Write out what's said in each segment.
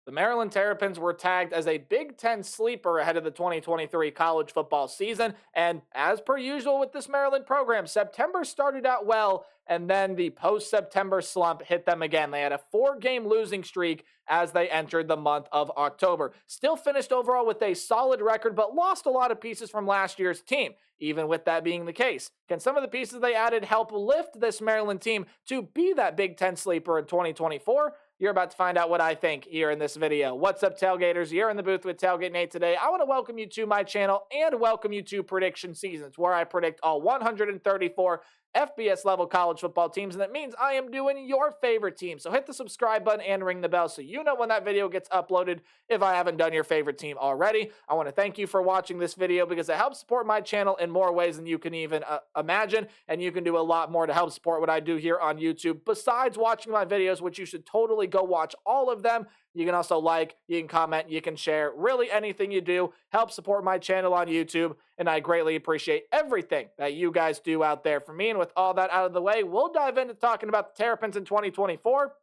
The Maryland Terrapins were tagged as a Big Ten sleeper ahead of the 2023 college football season. And as per usual with this Maryland program, September started out well, and then the post September slump hit them again. They had a 4-game losing streak as they entered the month of October. Still finished overall with a solid record, but lost a lot of pieces from last year's team. Even with that being the case, can some of the pieces they added help lift this Maryland team to be that Big Ten sleeper in 2024? You're about to find out what I think here in this video. What's up, Tailgaters? You're in the booth with Tailgate Nate today. I want to welcome you to my channel and welcome you to Prediction Seasons, where I predict all 134 FBS level college football teams, and that means I am doing your favorite team. So hit the subscribe button and ring the bell so you know when that video gets uploaded if I haven't done your favorite team already. I want to thank you for watching this video because it helps support my channel in more ways than you can even imagine, and you can do a lot more to help support what I do here on YouTube besides watching my videos, which you should totally go watch all of them. You can also like, you can comment, you can share. Really anything you do helps support my channel on YouTube, and I greatly appreciate everything that you guys do out there for me. And with all that out of the way, we'll dive into talking about the Terrapins in 2024.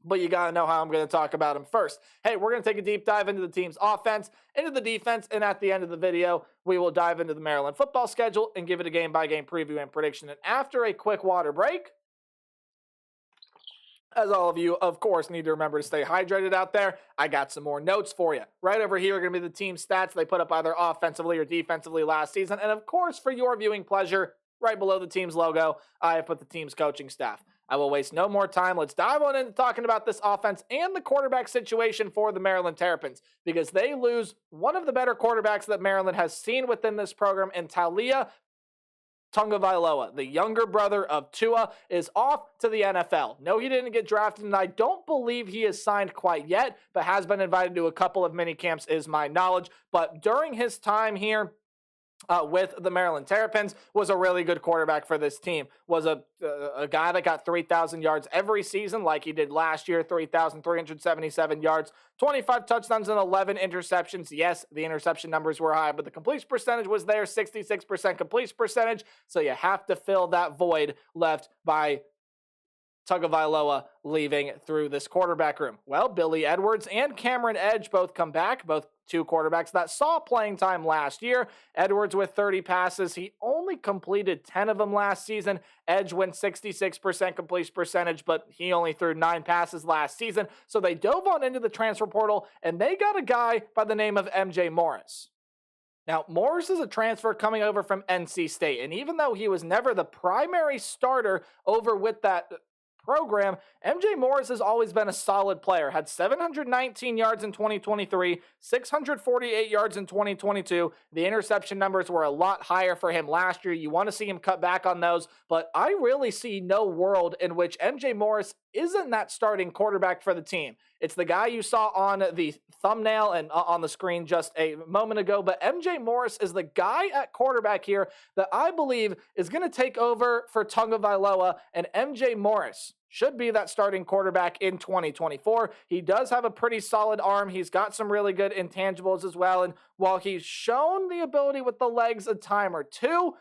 But you got to know how I'm going to talk about them first. Hey, we're going to take a deep dive into the team's offense, into the defense, and at the end of the video, we will dive into the Maryland football schedule and give it a game-by-game preview and prediction. And after a quick water break, as all of you, of course, need to remember to stay hydrated out there, I got some more notes for you. Right over here are going to be the team stats they put up either offensively or defensively last season. And of course, for your viewing pleasure, right below the team's logo, I have put the team's coaching staff. I will waste no more time. Let's dive on into talking about this offense and the quarterback situation for the Maryland Terrapins, because they lose one of the better quarterbacks that Maryland has seen within this program in Taulia Tagovailoa, the younger brother of Tua, is off to the NFL. No, he didn't get drafted, and I don't believe he is signed quite yet, but has been invited to a couple of mini camps is my knowledge. But during his time here, with the Maryland Terrapins, was a really good quarterback for this team. Was a guy that got 3,000 yards every season like he did last year, 3,377 yards, 25 touchdowns and 11 interceptions. Yes, the interception numbers were high, but the completion percentage was there, 66% completion percentage. So you have to fill that void left by Tagovailoa leaving through this quarterback room. Well, Billy Edwards and Cameron Edge both come back, both two quarterbacks that saw playing time last year. Edwards with 30 passes. He only completed 10 of them last season. Edge went 66% completion percentage, but he only threw 9 passes last season. So they dove on into the transfer portal, and they got a guy by the name of MJ Morris. Now, Morris is a transfer coming over from NC State, and even though he was never the primary starter over with that program, MJ Morris has always been a solid player. Had 719 yards in 2023, 648 yards in 2022. The interception numbers were a lot higher for him last year. You want to see him cut back on those, but I really see no world in which MJ Morris isn't that starting quarterback for the team. It's the guy you saw on the thumbnail and on the screen just a moment ago, but MJ Morris is the guy at quarterback here that I believe is going to take over for Tagovailoa, and MJ Morris should be that starting quarterback in 2024. He does have a pretty solid arm. He's got some really good intangibles as well, and while he's shown the ability with the legs a time or two,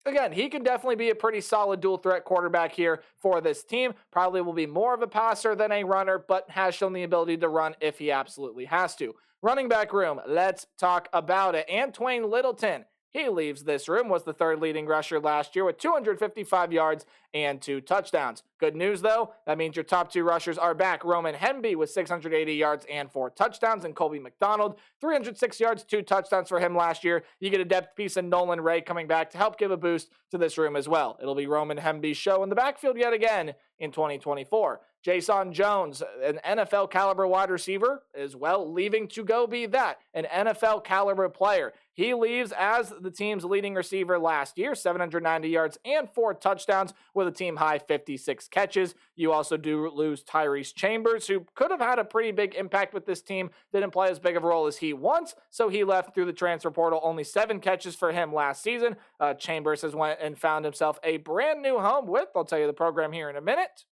again, he can definitely be a pretty solid dual threat quarterback here for this team. Probably will be more of a passer than a runner, but has shown the ability to run if he absolutely has to. Running back room, let's talk about it. Antwain Littleton, he leaves this room, was the third leading rusher last year with 255 yards and 2 touchdowns. Good news, though, that means your top 2 rushers are back. Roman Hemby with 680 yards and 4 touchdowns, and Colby McDonald, 306 yards, 2 touchdowns for him last year. You get a depth piece in Nolan Ray coming back to help give a boost to this room as well. It'll be Roman Hemby's show in the backfield yet again in 2024. Jason Jones, an NFL caliber wide receiver, is leaving to go be that, an NFL caliber player. He leaves as the team's leading receiver last year, 790 yards and 4 touchdowns with a team high 56 catches. You also do lose Tyrese Chambers, who could have had a pretty big impact with this team, didn't play as big of a role as he wants, so he left through the transfer portal. Only 7 catches for him last season. Chambers has went and found himself a brand new home with, I'll tell you the program here in a minute.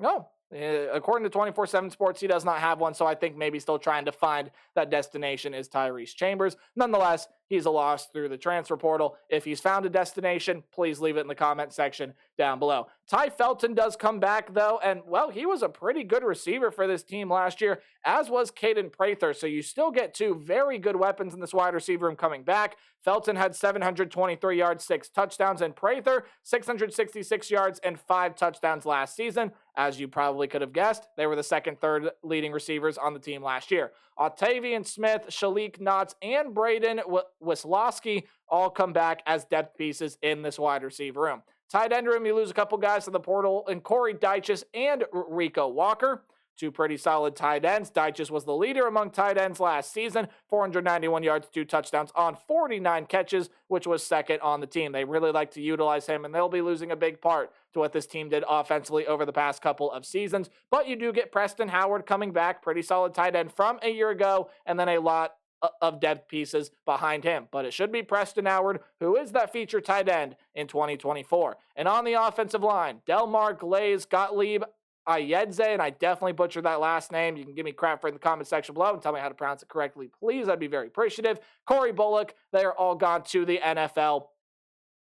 No, according to 24/7 Sports, he does not have one, so I think maybe still trying to find that destination is Tyrese Chambers. Nonetheless, he's a loss through the transfer portal. If he's found a destination, please leave it in the comment section down below. Ty Felton does come back, though, and, well, he was a pretty good receiver for this team last year, as was Caden Prather, so you still get two very good weapons in this wide receiver room coming back. Felton had 723 yards, 6 touchdowns, and Prather 666 yards and 5 touchdowns last season. As you probably could have guessed, they were the second, third leading receivers on the team last year. Octavian Smith, Shalik Knotts, and Braden Wislowski all come back as depth pieces in this wide receiver room. Tight end room, you lose a couple guys to the portal, and Corey Dyches and Rico Walker. Two pretty solid tight ends. Dyches was the leader among tight ends last season, 491 yards, 2 touchdowns on 49 catches, which was second on the team. They really like to utilize him, and they'll be losing a big part to what this team did offensively over the past couple of seasons. But you do get Preston Howard coming back, pretty solid tight end from a year ago, and then a lot of depth pieces behind him. But it should be Preston Howard, who is that feature tight end in 2024. And on the offensive line, Delmar Glaze, Gottlieb Ayedze, and I definitely butchered that last name. You can give me crap for it in the comment section below and tell me how to pronounce it correctly, please. I'd be very appreciative. Corey Bullock, they are all gone to the NFL.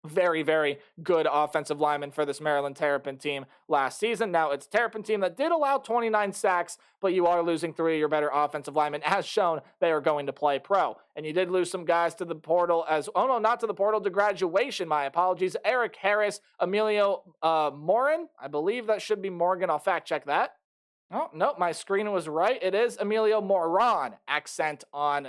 Very, very good offensive lineman for this Maryland Terrapin team last season. Now, it's a Terrapin team that did allow 29 sacks, but you are losing 3 of your better offensive linemen. As shown, they are going to play pro. And you did lose some guys to the portal not to the portal, to graduation, my apologies. Eric Harris, Emilio Morin. I believe that should be Morgan. I'll fact check that. Oh, nope, my screen was right. It is Emilio Moron, accent on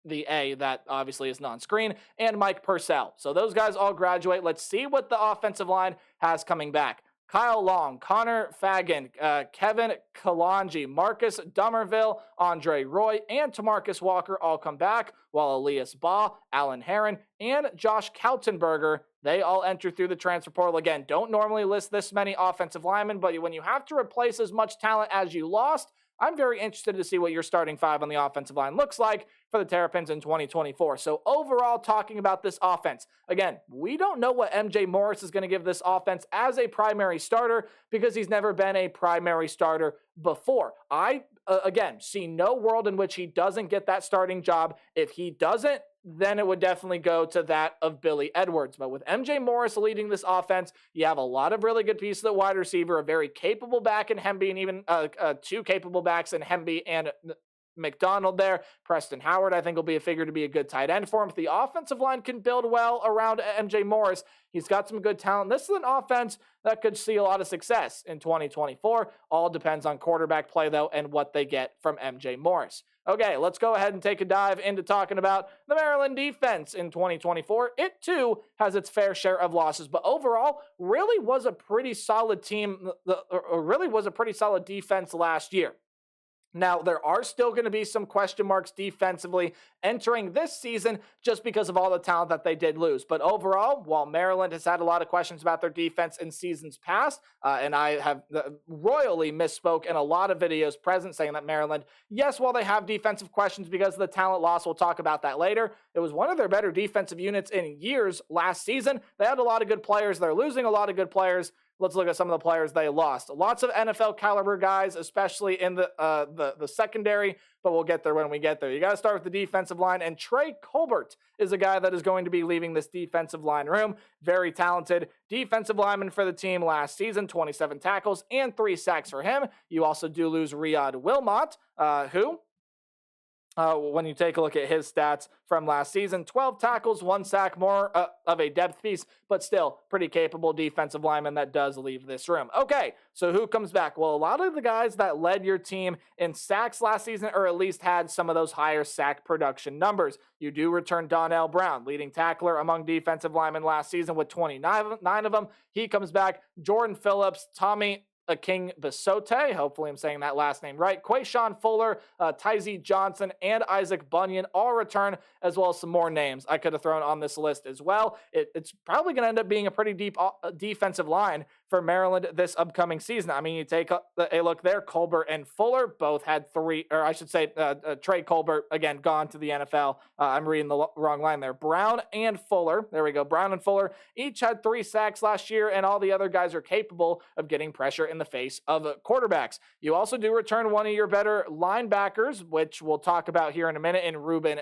the A that obviously is non-screen, and Mike Purcell. So those guys all graduate. Let's see what the offensive line has coming back. Kyle Long, Connor Fagan, Kevin Kalanji, Marcus Dummerville, Andre Roy, and Tamarcus Walker all come back, while Elias Baugh, Alan Herron, and Josh Kautenberger, they all enter through the transfer portal. Again, don't normally list this many offensive linemen, but when you have to replace as much talent as you lost, I'm very interested to see what your starting 5 on the offensive line looks like for the Terrapins in 2024. So overall, talking about this offense, again, we don't know what MJ Morris is going to give this offense as a primary starter because he's never been a primary starter before. I, again, see no world in which he doesn't get that starting job. If he doesn't, then it would definitely go to that of Billy Edwards. But with MJ Morris leading this offense, you have a lot of really good pieces at wide receiver, a very capable back in Hemby, and even 2 capable backs in Hemby and McDonald there. Preston Howard, I think, will be a figure to be a good tight end for him. If the offensive line can build well around MJ Morris, he's got some good talent. This is an offense that could see a lot of success in 2024. All depends on quarterback play, though, and what they get from MJ Morris. Okay, let's go ahead and take a dive into talking about the Maryland defense in 2024. It, too, has its fair share of losses, but overall, really was a pretty solid team, really was a pretty solid defense last year. Now, there are still going to be some question marks defensively entering this season just because of all the talent that they did lose. But overall, while Maryland has had a lot of questions about their defense in seasons past, and I have royally misspoke in a lot of videos present saying that Maryland, yes, while they have defensive questions because of the talent loss, we'll talk about that later, it was one of their better defensive units in years last season. They had a lot of good players. They're losing a lot of good players. Let's look at some of the players they lost. Lots of NFL caliber guys, especially in the secondary, but we'll get there when we get there. You got to start with the defensive line, and Trey Colbert is a guy that is going to be leaving this defensive line room. Very talented defensive lineman for the team last season, 27 tackles and 3 sacks for him. You also do lose Riyad Wilmot, who... when you take a look at his stats from last season, 12 tackles, 1 sack, more of a depth piece, but still pretty capable defensive lineman that does leave this room. Okay, so who comes back? Well, a lot of the guys that led your team in sacks last season, or at least had some of those higher sack production numbers. You do return Donnell Brown, leading tackler among defensive linemen last season with 29 of them. He comes back. Jordan Phillips, Tommy King Basote, hopefully I'm saying that last name right, Quayshawn Fuller, Tyzee Johnson, and Isaac Bunyan all return, as well as some more names I could have thrown on this list as well. It's probably going to end up being a pretty deep defensive line for Maryland this upcoming season. I mean, you take a look there, Colbert and Fuller both had 3, or I should say Trey Colbert, again, gone to the NFL. I'm reading the wrong line there. Brown and Fuller, there we go, Brown and Fuller each had 3 sacks last year, and all the other guys are capable of getting pressure in the face of quarterbacks. You also do return one of your better linebackers, which we'll talk about here in a minute, in Ruben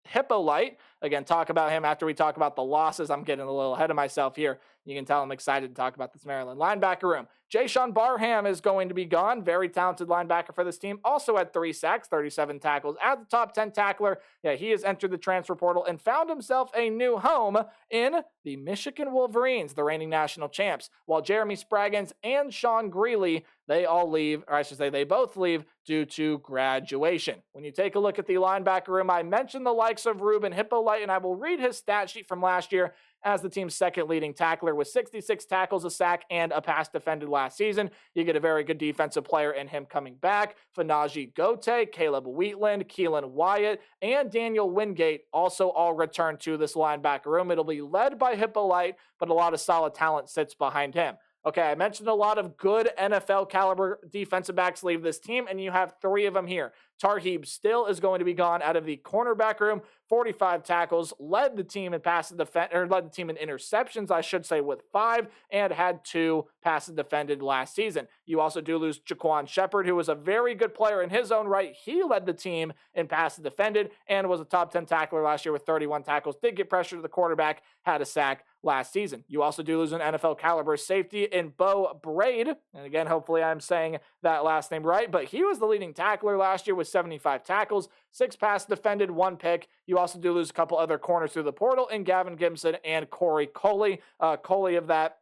Hippolyte. Again, talk about him after we talk about the losses. I'm getting a little ahead of myself here. You can tell I'm excited to talk about this Maryland linebacker room. Jayshon Barham is going to be gone. Very talented linebacker for this team. Also had 3 sacks, 37 tackles. As the top 10 tackler, he has entered the transfer portal and found himself a new home in the Michigan Wolverines, the reigning national champs. While Jeremy Spraggins and Sean Greeley, they both leave due to graduation. When you take a look at the linebacker room, I mentioned the likes of Ruben Hippolyte, and I will read his stat sheet from last year as the team's second leading tackler with 66 tackles, a sack, and a pass defended last season. You get a very good defensive player in him coming back. Fanaji Gote, Caleb Wheatland, Keelan Wyatt, and Daniel Wingate also all return to this linebacker room. It'll be led by Hippolyte, but a lot of solid talent sits behind him. Okay, I mentioned a lot of good NFL caliber defensive backs leave this team, and you have 3 of them here. Tarheeb still is going to be gone out of the cornerback room. 45 tackles, led the team in interceptions, I should say, with 5, and had 2 passes defended last season. You also do lose Jaquan Shepard, who was a very good player in his own right. He led the team in passes defended and was a top 10 tackler last year with 31 tackles. Did get pressure to the quarterback, had a sack last season. You also do lose an NFL caliber safety in Bo Braid. And again, hopefully I'm saying that last name right, but he was the leading tackler last year with 75 tackles, 6 passes defended, 1 pick. You also do lose a couple other corners through the portal in Gavin Gibson and Corey Coley. Coley of that,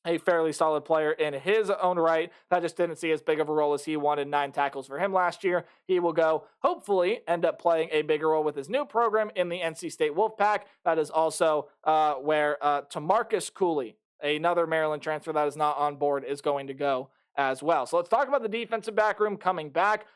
a fairly solid player in his own right. That just didn't see as big of a role as he wanted. 9 tackles for him last year. He will hopefully end up playing a bigger role with his new program in the NC State Wolfpack. That is also where Tamarcus Cooley, another Maryland transfer that is not on board, is going to go as well. So let's talk about the defensive back room coming back.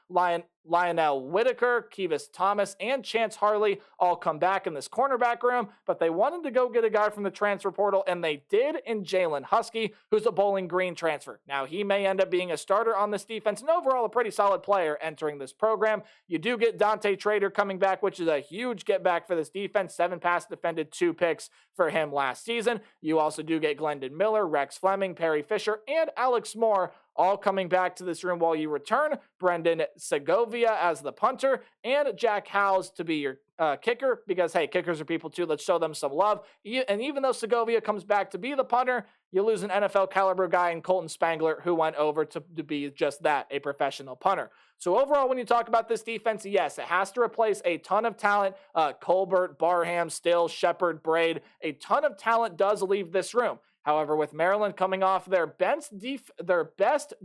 Lionel Whitaker, Kevis Thomas, and Chance Harley all come back in this cornerback room, but they wanted to go get a guy from the transfer portal, and they did in Jalen Husky, who's a Bowling Green transfer. Now, he may end up being a starter on this defense, and overall a pretty solid player entering this program. You do get Dante Trader coming back, which is a huge get back for this defense. 7 passes defended, 2 picks for him last season. You also do get Glendon Miller, Rex Fleming, Perry Fisher, and Alex Moore all coming back to this room while you return Brendan Segovia as the punter and Jack Howes to be your kicker, because, hey, kickers are people too. Let's show them some love. And even though Segovia comes back to be the punter, you lose an NFL caliber guy in Colton Spangler, who went over to be just that, a professional punter. So overall, when you talk about this defense, yes, it has to replace a ton of talent. Colbert, Barham, Still, Shepard, Braid. A ton of talent does leave this room. However, with Maryland coming off their best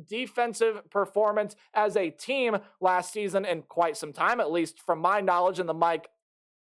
defensive performance as a team last season in quite some time, at least from my knowledge in the Mike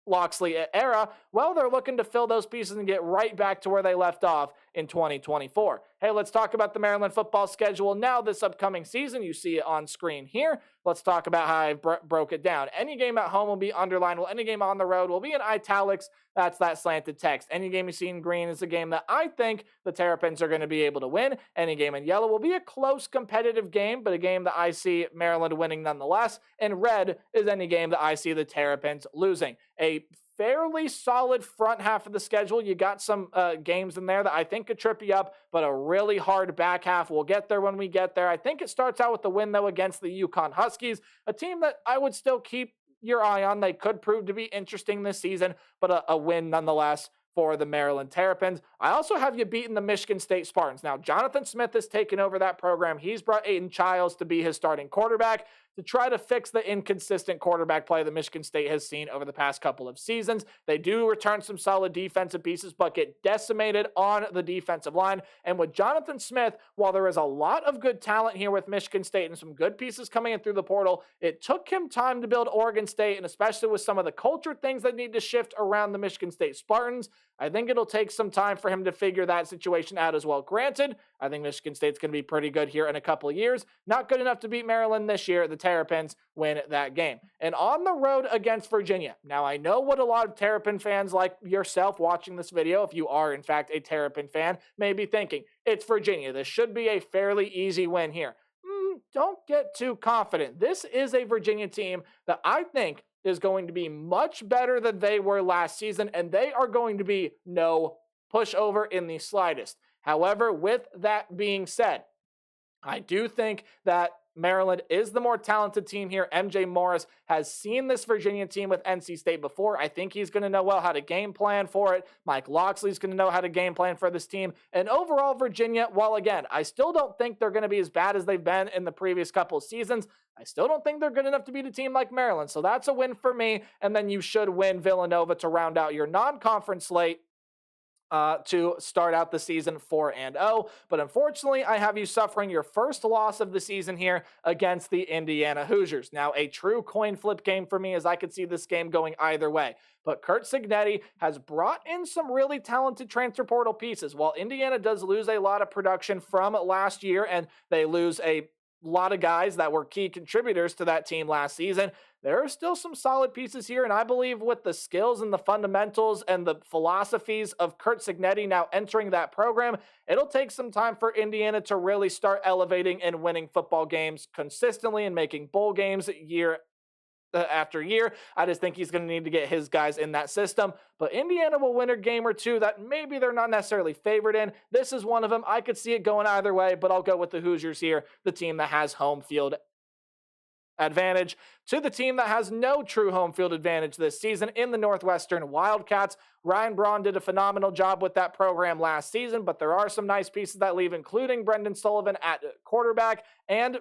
Locksley era, well, they're looking to fill those pieces and get right back to where they left off in 2024. Hey, let's talk about the Maryland football schedule now this upcoming season. You see it on screen here. Let's talk about how I broke it down. Any game at home will be underlined, while any game on the road will be in italics. That's that slanted text. Any game you see in green is a game that I think the Terrapins are going to be able to win. Any game in yellow will be a close competitive game, but a game that I see Maryland winning nonetheless. And red is any game that I see the Terrapins losing. A fairly solid front half of the schedule. You got some games in there that I think could trip you up, but a really hard back half. We'll get there when we get there. I think it starts out with the win, though, against the UConn Huskies, a team that I would still keep your eye on. They could prove to be interesting this season, but a win nonetheless for the Maryland Terrapins. I also have you beating the Michigan State Spartans. Now, Jonathan Smith has taken over that program. He's brought Aiden Childs to be his starting quarterback to try to fix the inconsistent quarterback play that Michigan State has seen over the past couple of seasons. They do return some solid defensive pieces, but get decimated on the defensive line. And with Jonathan Smith, while there is a lot of good talent here with Michigan State and some good pieces coming in through the portal, it took him time to build Oregon State, and especially with some of the culture things that need to shift around the Michigan State Spartans, I think it'll take some time for him to figure that situation out as well. Granted, I think Michigan State's going to be pretty good here in a couple of years. Not good enough to beat Maryland this year. The Terrapins win that game. And on the road against Virginia. Now, I know what a lot of Terrapin fans like yourself watching this video, if you are in fact a Terrapin fan, may be thinking, it's Virginia. This should be a fairly easy win here. Don't get too confident. This is a Virginia team that I think is going to be much better than they were last season, and they are going to be no pushover in the slightest. However, with that being said, I do think that Maryland is the more talented team here. MJ Morris has seen this Virginia team with NC State before. I think he's going to know well how to game plan for it. Mike Loxley's going to know how to game plan for this team. And overall, Virginia, while again, I still don't think they're going to be as bad as they've been in the previous couple of seasons, I still don't think they're good enough to beat a team like Maryland. So that's a win for me. And then you should win Villanova to round out your non-conference slate to start out the season 4-0. But unfortunately, I have you suffering your first loss of the season here against the Indiana Hoosiers. Now, a true coin flip game for me, as I could see this game going either way. But Curt Cignetti has brought in some really talented transfer portal pieces. While Indiana does lose a lot of production from last year, and they lose a lot of guys that were key contributors to that team last season, there are still some solid pieces here, and I believe with the skills and the fundamentals and the philosophies of Curt Cignetti now entering that program, it'll take some time for Indiana to really start elevating and winning football games consistently and making bowl games year after year. I just think he's going to need to get his guys in that system. But Indiana will win a game or two that maybe they're not necessarily favored in. This is one of them. I could see it going either way, but I'll go with the Hoosiers here, the team that has home field advantage, to the team that has no true home field advantage this season in the Northwestern Wildcats. Ryan Braun did a phenomenal job with that program last season, but there are some nice pieces that leave, including Brendan Sullivan at quarterback. And,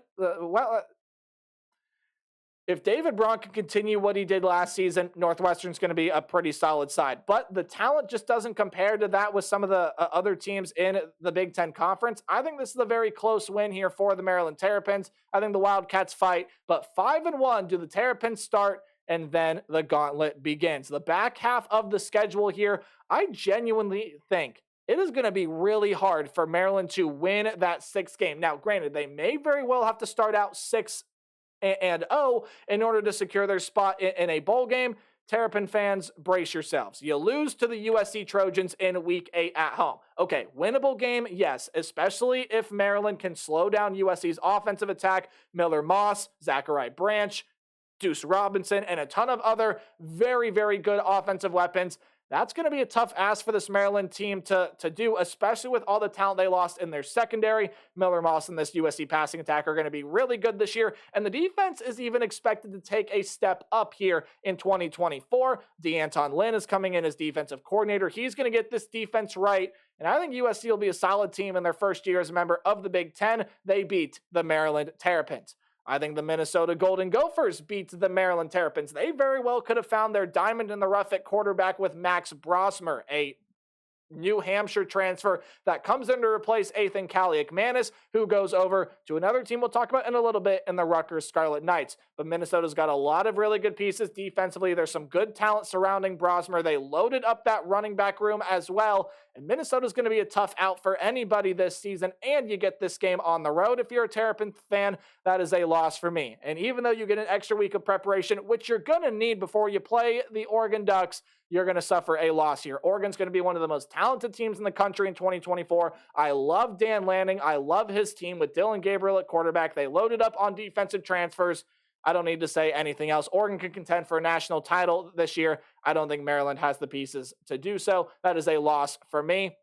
if David Braun can continue what he did last season, Northwestern's going to be a pretty solid side. But the talent just doesn't compare to that with some of the other teams in the Big Ten Conference. I think this is a very close win here for the Maryland Terrapins. I think the Wildcats fight, but 5-1 do the Terrapins start, and then the gauntlet begins. The back half of the schedule here, I genuinely think it is going to be really hard for Maryland to win that sixth game. Now, granted, they may very well have to start out 6-0 in order to secure their spot in a bowl game. Terrapin fans, brace yourselves. You lose to the USC Trojans in Week 8 at home. Okay, winnable game, yes, especially if Maryland can slow down USC's offensive attack. Miller Moss, Zachariah Branch, Deuce Robinson, and a ton of other very, very good offensive weapons. That's going to be a tough ask for this Maryland team to do, especially with all the talent they lost in their secondary. Miller Moss and this USC passing attack are going to be really good this year, and the defense is even expected to take a step up here in 2024. DeAnton Lynn is coming in as defensive coordinator. He's going to get this defense right, and I think USC will be a solid team in their first year as a member of the Big Ten. They beat the Maryland Terrapins. I think the Minnesota Golden Gophers beat the Maryland Terrapins. They very well could have found their diamond in the rough at quarterback with Max Brosmer, a New Hampshire transfer that comes in to replace Ethan Kaliakmanis, who goes over to another team we'll talk about in a little bit in the Rutgers Scarlet Knights. But Minnesota's got a lot of really good pieces defensively. There's some good talent surrounding Brosmer. They loaded up that running back room as well. And Minnesota's going to be a tough out for anybody this season. And you get this game on the road. If you're a Terrapin fan, that is a loss for me. And even though you get an extra week of preparation, which you're going to need before you play the Oregon Ducks, you're going to suffer a loss here. Oregon's going to be one of the most talented teams in the country in 2024. I love Dan Lanning. I love his team with Dylan Gabriel at quarterback. They loaded up on defensive transfers. I don't need to say anything else. Oregon can contend for a national title this year. I don't think Maryland has the pieces to do so. That is a loss for me.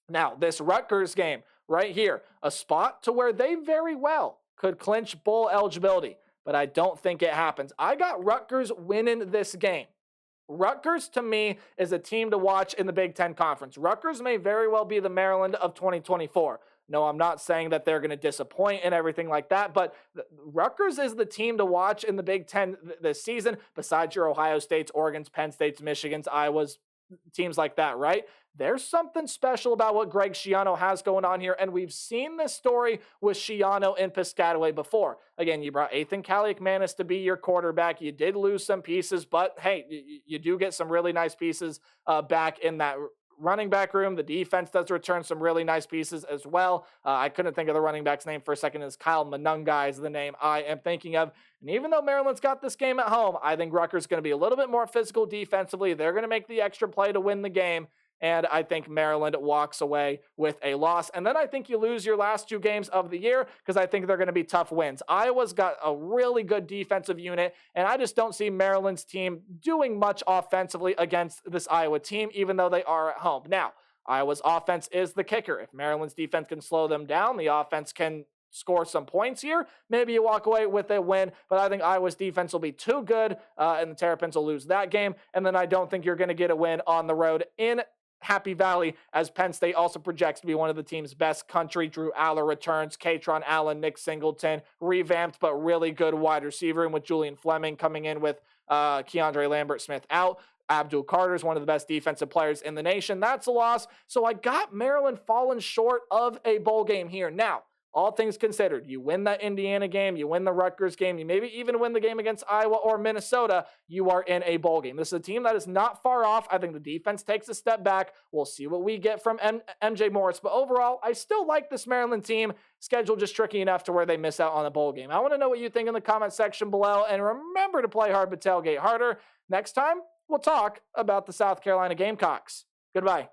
Now, this Rutgers game right here, a spot to where they very well could clinch bowl eligibility, but I don't think it happens. I got Rutgers winning this game. Rutgers, to me, is a team to watch in the Big Ten Conference. Rutgers may very well be the Maryland of 2024. No, I'm not saying that they're going to disappoint and everything like that, but Rutgers is the team to watch in the Big Ten this season, besides your Ohio States, Oregon's, Penn States, Michigan's, Iowa's, teams like that, right? There's something special about what Greg Schiano has going on here, and we've seen this story with Schiano and Piscataway before. Again, you brought Ethan Kaliakmanis to be your quarterback. You did lose some pieces, but hey, you do get some really nice pieces back in that running back room. The defense does return some really nice pieces as well. I couldn't think of the running back's name for a second. It's Kyle Monungai is the name I am thinking of. And even though Maryland's got this game at home, I think Rutgers is going to be a little bit more physical defensively. They're going to make the extra play to win the game. And I think Maryland walks away with a loss. And then I think you lose your last two games of the year because I think they're going to be tough wins. Iowa's got a really good defensive unit, and I just don't see Maryland's team doing much offensively against this Iowa team, even though they are at home. Now, Iowa's offense is the kicker. If Maryland's defense can slow them down, the offense can score some points here. Maybe you walk away with a win, but I think Iowa's defense will be too good, and the Terrapins will lose that game. And then I don't think you're going to get a win on the road in Happy Valley, as Penn State also projects to be one of the team's best country. Drew Aller returns, Katron Allen, Nick Singleton, revamped but really good wide receiver, and with Julian Fleming coming in with Keandre Lambert-Smith out. Abdul Carter is one of the best defensive players in the nation. That's a loss. So I got Maryland falling short of a bowl game here. Now, all things considered, you win that Indiana game, you win the Rutgers game, you maybe even win the game against Iowa or Minnesota, you are in a bowl game. This is a team that is not far off. I think the defense takes a step back. We'll see what we get from MJ Morris. But overall, I still like this Maryland team. Schedule just tricky enough to where they miss out on a bowl game. I want to know what you think in the comment section below. And remember to play hard but tailgate harder. Next time, we'll talk about the South Carolina Gamecocks. Goodbye.